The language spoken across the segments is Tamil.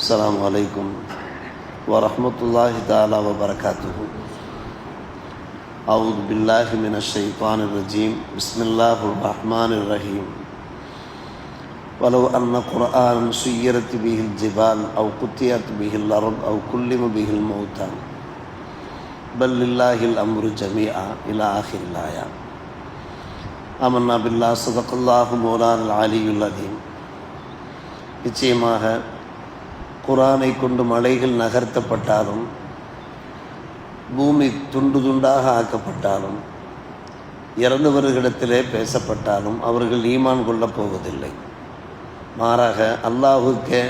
السلام عليكم ورحمة الله تعالى وبركاته. أعوذ بالله من الشيطان الرجيم. بسم الله الرحمن الرحيم. ولو أن قرآنا سيرت به الجبال أو قطعت به الأرض أو كلم به الموتى بل لله الأمر جميعا إلى آخر الآية. آمنا بالله صدق الله مولانا العلي العظيم. நிச்சயமாக குரானை கொண்டு மலைகள் நகர்த்தப்பட்டாலும் பூமி துண்டு துண்டாக ஆக்கப்பட்டாலும் இறந்தவர்களிடத்திலே பேசப்பட்டாலும் அவர்கள் ஈமான் கொள்ளப் போவதில்லை. மாறாக அல்லாஹுக்கே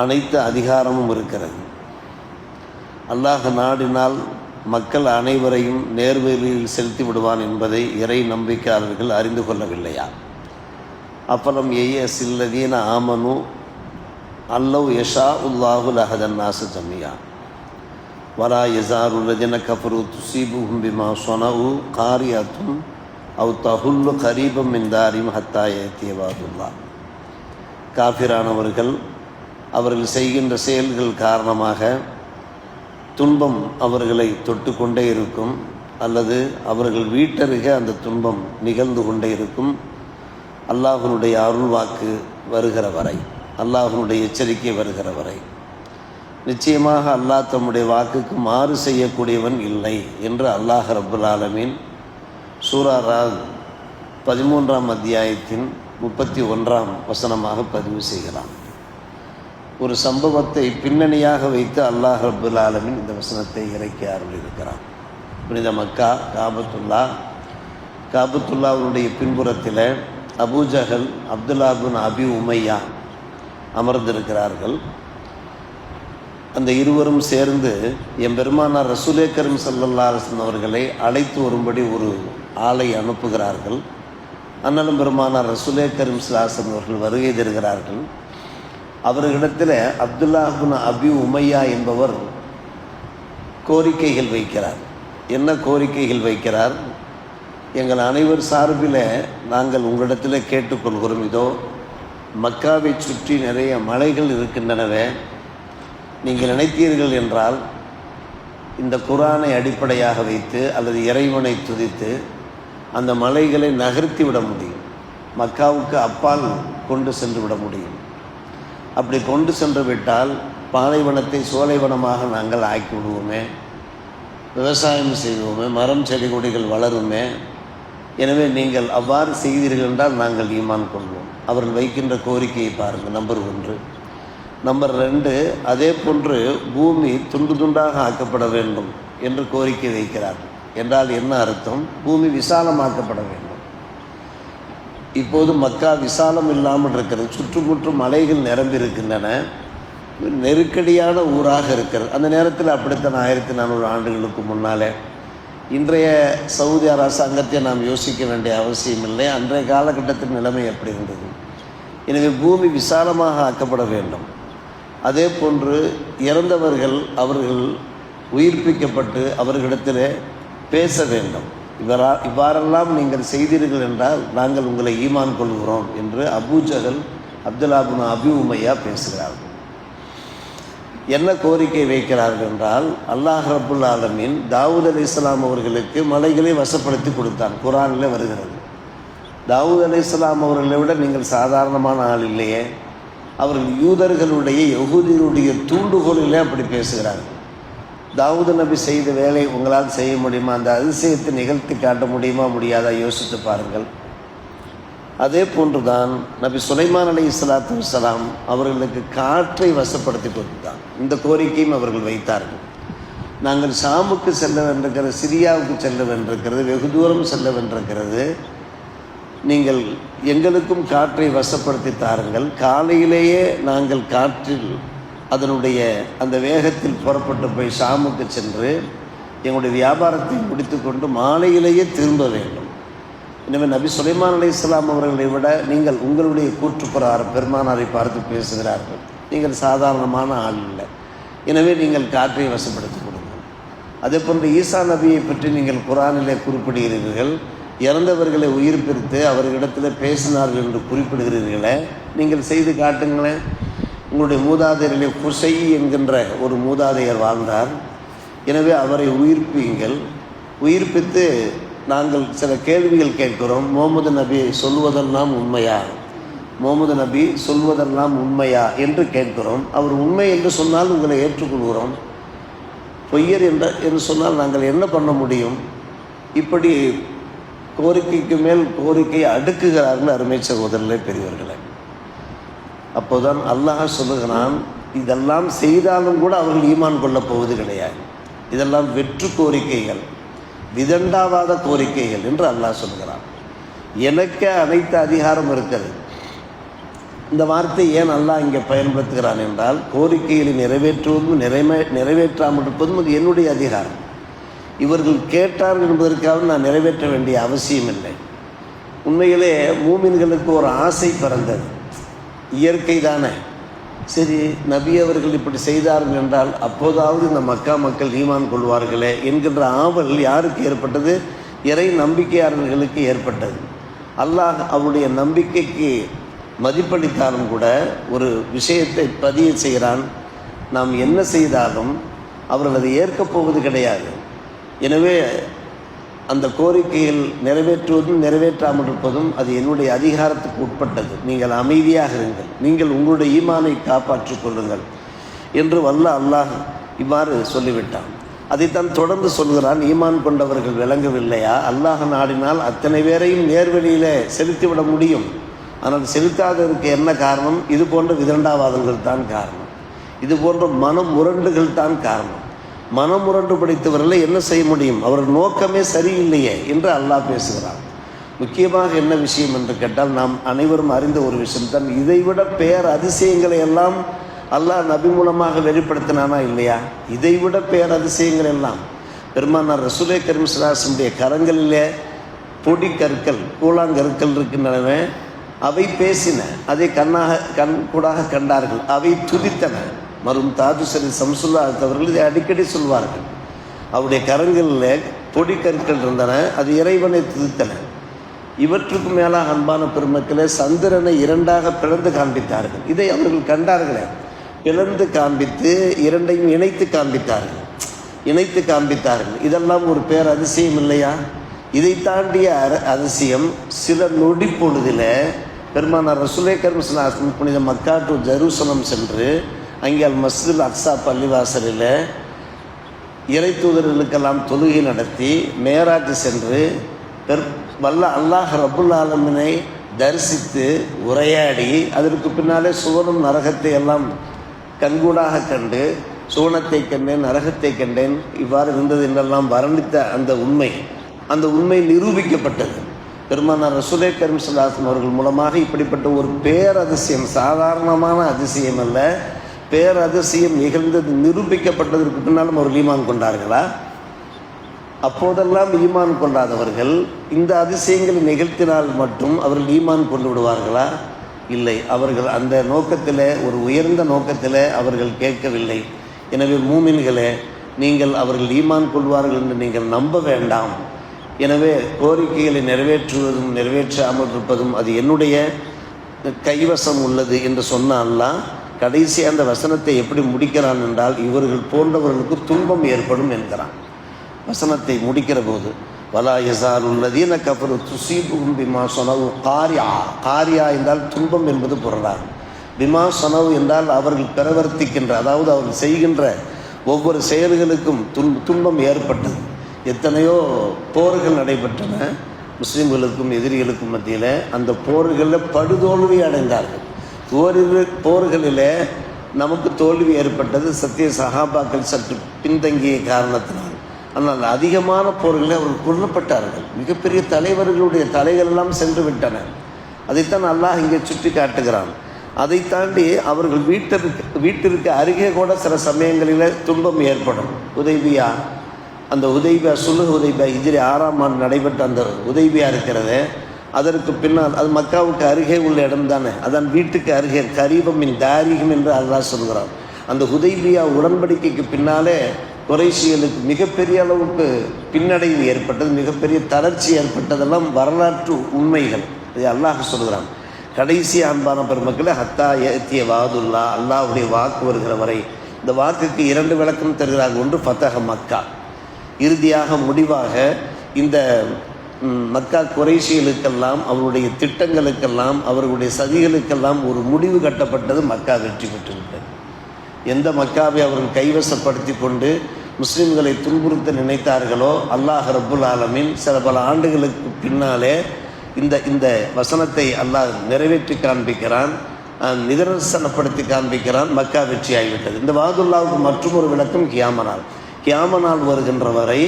அனைத்து அதிகாரமும் இருக்கிறது. அல்லாஹ் நாடினால் மக்கள் அனைவரையும் நேர்வழியில் செலுத்தி விடுவான் என்பதை இறை நம்பிக்கையாளர்கள் அறிந்து கொள்ளவில்லையா? அப்பலம் சில்லதீன ஆமனு அல்லவ் யஷா உல்லாஹு லஹதன் நாச ஜமியா வரா யசாருல்லதின கஃபரு துசீபுஹும் பிமா சொனவு காரியாத்தும் அவு தஹுல்லு கரீபம் மின்தாரிம் ஹத்தாயத்தியவாதுல்லா. காஃபிரானவர்கள் அவர்கள் செய்கின்ற செயல்கள் காரணமாக துன்பம் அவர்களை தொட்டு கொண்டே இருக்கும், அல்லது அவர்கள் வீட்டருகே அந்த துன்பம் நிகழ்ந்து கொண்டே இருக்கும். அல்லாஹ்வுடைய அருள்வாக்கு வருகிற வரை, அல்லாஹ்வுடைய எச்சரிக்கை வருகிற வரை நிச்சயமாக அல்லாஹ் தம்முடைய வாக்குக்கு மாறு செய்யக்கூடியவன் இல்லை என்று அல்லாஹ் ரப்புல் ஆலமீன் சூரா ராத் 13ஆம் அத்தியாயத்தின் 31ஆம் வசனமாக பதிவு செய்கிறான். ஒரு சம்பவத்தை பின்னணியாக வைத்து அல்லாஹ் ரப்புல் ஆலமீன் இந்த வசனத்தை இறக்கி அருளியிருக்கிறான். புனித மக்கா காபத்துல்லாவுடைய பின்புறத்தில் அபூஜஹல், அப்துல்லா பின் அபி உமையா அமர்ந்திருக்கிறார்கள். அந்த இருவரும் சேர்ந்து எம்பெருமானார் ரசூலே கரீம் ஸல்லல்லாஹு அலைஹி வஸல்லம் அவர்களை அழைத்து வரும்படி ஒரு ஆளை அனுப்புகிறார்கள். அண்ணலும் பெருமானார் ரசூலே கரீம் ஸல்லல்லாஹு அலைஹி வஸல்லம் அவர்கள் வருகை தருகிறார்கள். அவர்களிடத்தில் அப்துல்லா பின் அபி உமையா என்பவர் கோரிக்கைகள் வைக்கிறார். என்ன கோரிக்கைகள் வைக்கிறார்? எங்கள் அனைவர் சார்பில் நாங்கள் உங்களிடத்தில் கேட்டுக்கொள்கிறோம், இதோ மக்காவை சுற்றி நிறைய மலைகள் இருக்கின்றனவே, நீங்கள் நினைத்தீர்கள் என்றால் இந்த குரானை அடிப்படையாக வைத்து அல்லது இறைவனை துதித்து அந்த மலைகளை நகர்த்தி விட முடியும், மக்காவுக்கு அப்பால் கொண்டு சென்று விட முடியும். அப்படி கொண்டு சென்று விட்டால் பாலைவனத்தை சோலைவனமாக நாங்கள் ஆக்கி விடுவோமே, விவசாயம் செய்வோமே, மரம் செடி கொடிகள் வளருமே. எனவே நீங்கள் அவ்வாறு செய்தீர்கள் என்றால் நாங்கள் ஈமான் கொள்வோம். அவர்கள் வைக்கின்ற கோரிக்கையை பாருங்கள். நம்பர் 1. நம்பர் 2, அதே போன்று பூமி துண்டு துண்டாக ஆக்கப்பட வேண்டும் என்று கோரிக்கை வைக்கிறார்கள். என்றால் என்ன அர்த்தம்? பூமி விசாலமாக்கப்பட வேண்டும். இப்போது மக்கா விசாலம் இல்லாமல் இருக்கிறது, சுற்றுமுற்றும் மலைகள் நிரம்பி இருக்கின்றன, நெருக்கடியான ஊராக இருக்கிறது. அந்த நேரத்தில் அப்படித்தான் 1400 ஆண்டுகளுக்கு முன்னாலே. இன்றைய சவுதி அரசாங்கத்தை நாம் யோசிக்க வேண்டிய அவசியம் இல்லை. அன்றைய காலகட்டத்தின் நிலைமை எப்படி இருந்தது? எனவே பூமி விசாலமாக ஆக்கப்பட வேண்டும். அதே போன்று இறந்தவர்கள் அவர்கள் உயிர்ப்பிக்கப்பட்டு அவர்களிடத்தில் பேச வேண்டும். இவ்வாறெல்லாம் நீங்கள் செய்தீர்கள் என்றால் நாங்கள் உங்களை ஈமான் கொள்கிறோம் என்று அபூஜஹல், அப்துல்லா பின் அபி உமையா பேசுகிறார்கள். என்ன கோரிக்கை வைக்கிறார்கள் என்றால், அல்லாஹ் ரப்புல் ஆலமீன் தாவூத் அலைஹிஸ்ஸலாம் அவர்களுக்கு மலைகளை வசப்படுத்தி கொடுத்தான். குரானில் வருகிறது. தாவூத் அலைஹிஸ்ஸலாம் அவர்களை விட நீங்கள் சாதாரணமான ஆள் இல்லையே. அவர்கள் யூதர்களுடைய யஹூதிகளுடைய தூண்டுகோலிலே அப்படி பேசுகிறார்கள். தாவூத் நபி செய்த வேலை உங்களால் செய்ய முடியுமா? அந்த அதிசயத்தை நிகழ்த்தி காட்ட முடியுமா? முடியாதா? யோசித்து பாருங்கள். அதே போன்றுதான் நபி சுலைமான் அலைஹிஸ்ஸலாத்து வஸ்ஸலாம் அவர்களுக்கு காற்றை வசப்படுத்தி கொடுத்தார். இந்த கோரிக்கையும் அவர்கள் வைத்தார்கள். நாங்கள் ஷாமுக்கு செல்ல வென்றிருக்கிறது, சிரியாவுக்கு செல்ல வென்றிருக்கிறது, வெகு தூரம் செல்ல வென்றிருக்கிறது, நீங்கள் எங்களுக்கும் காற்றை வசப்படுத்தி தாருங்கள். காலையிலேயே நாங்கள் காற்றில் அதனுடைய அந்த வேகத்தில் புறப்பட்டு போய் ஷாமுக்கு சென்று எங்களுடைய வியாபாரத்தை முடித்து கொண்டு மாலையிலேயே திரும்ப வேண்டும். எனவே நபி சுலைமான் அலைஹிஸ்ஸலாம் அவர்களை விட நீங்கள் உங்களுடைய கூற்றுப்புறார் பெருமானாரை பார்த்து பேசுகிறார்கள். நீங்கள் சாதாரணமான ஆள் இல்லை. எனவே நீங்கள் காற்றை வசப்படுத்தி கொடுங்கள். அதே போன்று ஈசா நபியை பற்றி நீங்கள் குரானிலே குறிப்பிடுகிறீர்கள். இறந்தவர்களை உயிர்ப்பித்து அவர்களிடத்தில் பேசினார்கள் என்று குறிப்பிடுகிறீர்களே, நீங்கள் செய்து காட்டுங்களேன். உங்களுடைய மூதாதையரிலே குசை என்கின்ற ஒரு மூதாதையர் வாழ்ந்தார். எனவே அவரை உயிர்ப்பியுங்கள். உயிர்ப்பித்து நாங்கள் சில கேள்விகள் கேட்கிறோம். முகமது நபி சொல்வதெல்லாம் உண்மையா, முகமது நபி சொல்வதெல்லாம் உண்மையா என்று கேட்கிறோம். அவர் உண்மை என்று சொன்னால் உங்களை ஏற்றுக்கொள்கிறோம், பொய்யர் என்று சொன்னால் நாங்கள் என்ன பண்ண முடியும்? இப்படி கோரிக்கைக்கு மேல் கோரிக்கையை அடுக்குகிறார்கள் அருமை சகோதரர்களே, பெரியவர்களே. அப்போதான் அல்லாஹ் சொல்லுகிறான், இதெல்லாம் செய்தாலும் கூட அவர்கள் ஈமான் கொள்ளப் போவது கிடையாது. இதெல்லாம் வெற்று கோரிக்கைகள், விதண்டாவாத கோரிக்கைகள் என்று அல்லாஹ் சொல்கிறான். எனக்கு அனைத்து அதிகாரம் இருக்கிறது. இந்த வார்த்தை ஏன் அல்லாஹ் இங்கே பயன்படுத்துகிறான் என்றால், கோரிக்கைகளை நிறைவேற்றுவதும் நிறைவேற்றாமல் இருப்பதும் அது என்னுடைய அதிகாரம். இவர்கள் கேட்டார்கள் என்பதற்காக நான் நிறைவேற்ற வேண்டிய அவசியம் இல்லை. உண்மையிலே மூமின்களுக்கு ஒரு ஆசை பிறந்தது, இயற்கை தானே. சரி, நபி அவர்கள் இப்படி செய்தார்கள் என்றால் அப்போதாவது இந்த மக்கா மக்கள் ஈமான் கொள்வார்களே என்கின்ற ஆவல் யாருக்கு ஏற்பட்டது? இறை நம்பிக்கையாளர்களுக்கு ஏற்பட்டது. அல்லாஹ் அவருடைய நம்பிக்கைக்கு மதிப்பளித்தாலும் கூட ஒரு விஷயத்தை பதிய செய்கிறான். நாம் என்ன செய்தாலும் அவர்கள் அதை ஏற்கப் போவது கிடையாது. எனவே அந்த கோரிக்கையில் நிறைவேற்றுவதும் நிறைவேற்றாமல் இருப்பதும் அது என்னுடைய அதிகாரத்துக்கு உட்பட்டது. நீங்கள் அமைதியாக இருங்கள், நீங்கள் உங்களுடைய ஈமானை காப்பாற்றிக் கொள்ளுங்கள் என்று வல்ல அல்லாஹ் இவ்வாறு சொல்லிவிட்டான். அதைத்தான் தொடர்ந்து சொல்கிறான், ஈமான் கொண்டவர்கள் விளங்கவில்லையா? அல்லாஹ் நாடினால் அத்தனை பேரையும் நேர்வழியில் செலுத்திவிட முடியும். ஆனால் செலுத்தாததற்கு என்ன காரணம்? இது போன்ற விதண்டாவாதங்கள் தான் காரணம், இது போன்ற மனம் முரண்டுகள் தான் காரணம். மனமுரண்டு படைத்தவர்களை என்ன செய்ய முடியும்? அவர்கள் நோக்கமே சரியில்லையே என்று அல்லாஹ் பேசுகிறான். முக்கியமாக என்ன விஷயம் என்று கேட்டால், நாம் அனைவரும் அறிந்த ஒரு விஷயம்தான், இதைவிட பேர் அதிசயங்களை எல்லாம் அல்லாஹ் நபி மூலமாக வெளிப்படுத்தினானா இல்லையா? இதைவிட பேர் அதிசயங்கள் எல்லாம் பெருமானார் ரசூலே கரீம் ஸல்லல்லாஹு அலைஹி வஸல்லம் கரங்களிலே பொடி கற்கள், கூழாங்கற்கள் இருக்கின்றன. அவை பேசின, அதை கண்கூடாக கண்டார்கள். அவை துதித்தன. மரும் தாஜுசரி சம்சுல்லா அவர்கள் இதை அடிக்கடி சொல்வார்கள். அவருடைய கரங்களில் பொடி கற்கள் இருந்தன, அது இறைவனை துதித்தன. இவற்றுக்கு மேலாக அன்பான பெருமக்களே, சந்திரனை இரண்டாக பிளந்து காண்பித்தார்கள். இதை அவர்கள் கண்டார்களே, பிளந்து காண்பித்து இரண்டையும் இணைத்து காண்பித்தார்கள். இதெல்லாம் ஒரு பேர் அதிசயம் இல்லையா? இதை தாண்டிய அதிசயம் சில நொடி பொழுதில் பெருமானார் ரசூலே கரீம் ஸல்லல்லாஹு அலைஹி வஸல்லம் புனித மக்கா டு ஜெருசலம் சென்று அங்கே அல் மஸ்ஜிதுல் அக்ஸா பள்ளிவாசலில் இறை தூதர்களுக்கெல்லாம் தொழுகை நடத்தி மேராஜ் சென்று வல்ல அல்லாஹ் ரப்புல் ஆலமீனை தரிசித்து உரையாடி அதற்கு பின்னாலே சுவனம் நரகத்தை எல்லாம் கண்கூடாக கண்டு சுவனத்தை கண்டேன், நரகத்தை கண்டேன், இவ்வாறு இருந்தது என்றெல்லாம் வர்ணித்த அந்த உண்மை நிரூபிக்கப்பட்டது. பெருமானார் ரசூலே கரீம் ஸல்லல்லாஹு அலைஹி வஸல்லம் அவர்கள் மூலமாக இப்படிப்பட்ட ஒரு பேரதிசயம், சாதாரணமான அதிசயம் அல்ல, பேரதிசயம் நிகழ்ந்தது நிரூபிக்கப்பட்டதற்கு பின்னாலும் அவர்கள் ஈமான் கொண்டார்களா? அப்போதெல்லாம் ஈமான் கொண்டாதவர்கள் இந்த அதிசயங்களை நிகழ்த்தினால் மட்டும் அவர்கள் ஈமான் கொண்டு விடுவார்களா? இல்லை. அவர்கள் அந்த நோக்கத்தில், ஒரு உயர்ந்த நோக்கத்தில் அவர்கள் கேட்கவில்லை. எனவே மூமின்களே, நீங்கள் அவர்கள் ஈமான் கொள்வார்கள் என்று நீங்கள் நம்ப வேண்டாம். எனவே கோரிக்கைகளை நிறைவேற்றுவதும் நிறைவேற்றாமல் இருப்பதும் அது என்னுடைய கைவசம் உள்ளது என்று சொன்ன அல்லாஹ் கடைசி அந்த வசனத்தை எப்படி முடிக்கிறான் என்றால், இவர்கள் போன்றவர்களுக்கு துன்பம் ஏற்படும் என்கிறான். வசனத்தை முடிக்கிற போது வலா யஸாலுல்லதீன கஃபரு துஸீபுஹும் பிமா ஸனவு காரியா என்றால் துன்பம் என்பது பொருளாகும். பிமா ஸனவு என்றால் அவர்கள் பிரவர்த்திக்கின்ற, அதாவது அவர்கள் செய்கின்ற ஒவ்வொரு செயல்களுக்கும் துன்பம் ஏற்பட்டது. எத்தனையோ போர்கள் நடைபெற்றன முஸ்லீம்களுக்கும் எதிரிகளுக்கும் மத்தியில். அந்த போர்களில் படுதோல்வி அடைந்தார்கள். ஓரிரு போர்களில் நமக்கு தோல்வி ஏற்பட்டது சத்திய சஹாபாக்கள் சற்று பின்தங்கிய காரணத்தினால். ஆனால் அதிகமான போர்களில் அவர்கள் கொல்லப்பட்டார்கள். மிகப்பெரிய தலைவர்களுடைய தலைகள் எல்லாம் சென்று விட்டன. அதைத்தான் அல்லாஹ் இங்கே சுட்டி காட்டுகிறான். அதை தாண்டி அவர்கள் வீட்டிற்கு அருகே கூட சில சமயங்களில் துன்பம் ஏற்படும். உதைபியா, அந்த உதைபியா சுல்ஹ் உதைபியா ஹிஜ்ரி 6ஆம் ஆண்டு நடைபெற்ற அந்த உதைபியா இருக்கிறது, அதற்கு பின்னால் அது மக்காவுக்கு அருகே உள்ள இடம் தானே, அதான் வீட்டுக்கு அருகே கரீபமின் தாரிகம் என்று அல்லாஹ் சொல்கிறான். அந்த உதைபியா உடன்படிக்கைக்கு பின்னாலே குறைஷிகளுக்கு மிகப்பெரிய அளவுக்கு பின்னடைவு ஏற்பட்டது, மிகப்பெரிய தளர்ச்சி ஏற்பட்டதெல்லாம் வரலாற்று உண்மைகள். இதை அல்லாஹ் சொல்கிறான். கடைசி அன்பான பெருமக்களே, ஹத்தா ஏத்திய வாதுல்லா, அல்லாஹ்வுடைய வாக்கு வருகிற வரை. இந்த வாக்குக்கு 2 விளக்கம் தருகிறார்கள். ஒன்று ஃபதஹ மக்கா, இறுதியாக முடிவாக இந்த மக்கா குறைஷிகளுக்கெல்லாம் அவருடைய திட்டங்களுக்கெல்லாம் அவர்களுடைய சதிகளுக்கெல்லாம் ஒரு முடிவு கட்டப்பட்டது. மக்கா வெற்றி பெற்றுவிட்டது. எந்த மக்காவை அவர்கள் கைவசப்படுத்தி கொண்டு முஸ்லிம்களை துன்புறுத்த நினைத்தார்களோ, அல்லாஹ் ரப்புல் ஆலமீன் சில பல ஆண்டுகளுக்கு பின்னாலே இந்த வசனத்தை அல்லாஹ் நிறைவேற்றி காண்பிக்கிறான், நிதர்சனப்படுத்தி காண்பிக்கிறான். மக்கா வெற்றி ஆகிவிட்டது. இந்த வாதுல்லாவுக்கு மற்றொரு விளக்கம் கியாம நாள் வருகின்ற வரை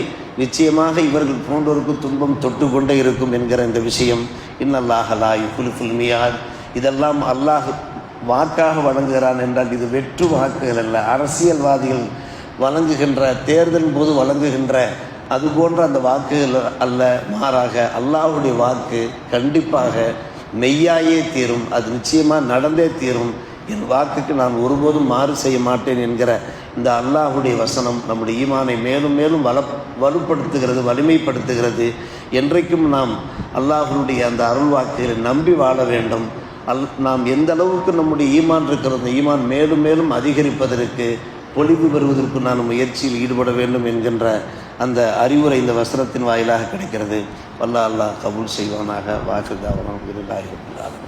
நிச்சயமாக இவர்கள் போன்றோருக்கு துன்பம் தொட்டு கொண்டே இருக்கும் என்கிற இந்த விஷயம். இன்னல்லாஹ லா யுக்லிஃபுல் மியாத், இதெல்லாம் அல்லாஹ் வாக்காக வழங்குகிறான் என்றால் இது வெற்று வாக்குகள் அல்ல. அரசியல்வாதிகள் வழங்குகின்ற, தேர்தல் போது வழங்குகின்ற அது போன்ற அந்த வாக்குகள் அல்ல. மாறாக அல்லாஹ்வுடைய வாக்கு கண்டிப்பாக மெய்யாயே தீரும், அது நிச்சயமாக நடந்தே தீரும். என் வாக்குக்கு நான் ஒருபோதும் மாறு செய்ய மாட்டேன் என்கிற இந்த அல்லாஹ்வுடைய வசனம் நம்முடைய ஈமானை மேலும் மேலும் வலுப்படுத்துகிறது, வலிமைப்படுத்துகிறது. என்றைக்கும் நாம் அல்லாஹ்வுடைய அந்த அருள் வாக்குகளை நம்பி வாழ வேண்டும். நாம் எந்த அளவுக்கு நம்முடைய ஈமான் இருக்கிறது, ஈமான் மேலும் மேலும் அதிகரிப்பதற்கு, பொலிவு பெறுவதற்கு நான் முயற்சியில் ஈடுபட வேண்டும் என்கின்ற அந்த அறிவுரை இந்த வசனத்தின் வாயிலாக கிடைக்கிறது. வல்லா அல்லாஹ் கபூல் செய்வானாக. வாக்கு தாவனம்.